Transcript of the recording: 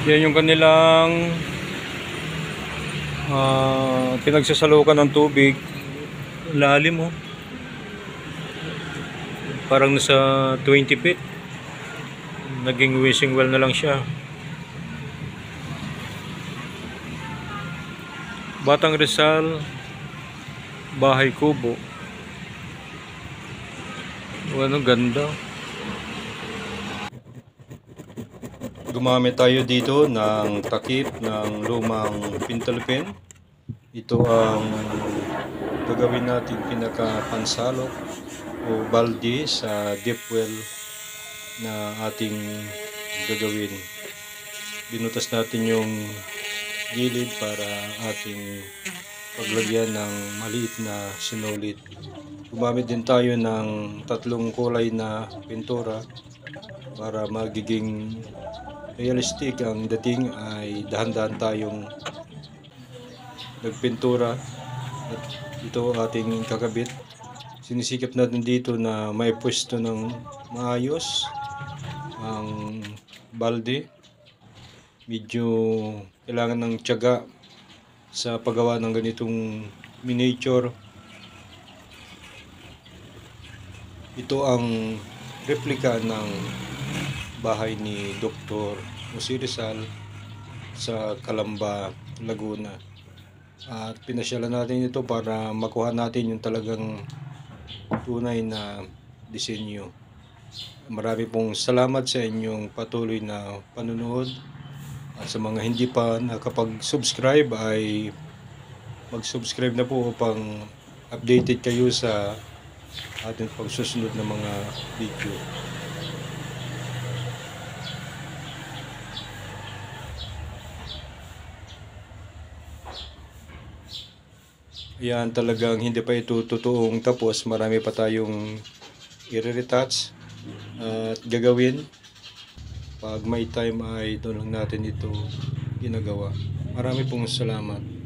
Yan yung kanilang pinagsasalukan ng tubig. Lalim oh. Parang nasa 20 feet. Naging wishing well na lang siya. Batang Rizal, Bahay Kubo. Ano ganda. Gumamit tayo dito ng takip ng lumang pintolipin. Ito ang gagawin natin pinaka-pansalok o balde sa deep well na ating gagawin. Binutas natin yung gilid para ating paglagyan ng maliit na sinulit. Gumamit din tayo ng 3 kulay na pintura para magiging realistic ang dating, ay dahan-dahan tayong nagpintura. At ito ating kakabit. Sinisikap natin dito na may pwesto ng maayos ang balde. Medyo kailangan ng tiyaga sa paggawa ng ganitong miniature. Ito ang replika ng bahay ni Dr. Jose Rizal sa Calamba, Laguna. At pinasyalan natin ito para makuha natin yung talagang tunay na disenyo. Marami pong salamat sa inyong patuloy na panunood. At sa mga hindi pa nakapag-subscribe ay mag-subscribe na po upang updated kayo sa ating pagsusunod na mga video. Yan, talagang hindi pa ito totoong tapos. Marami pa tayong i-retouch at gagawin. Pag may time ay doon lang natin ito ginagawa. Marami pong salamat.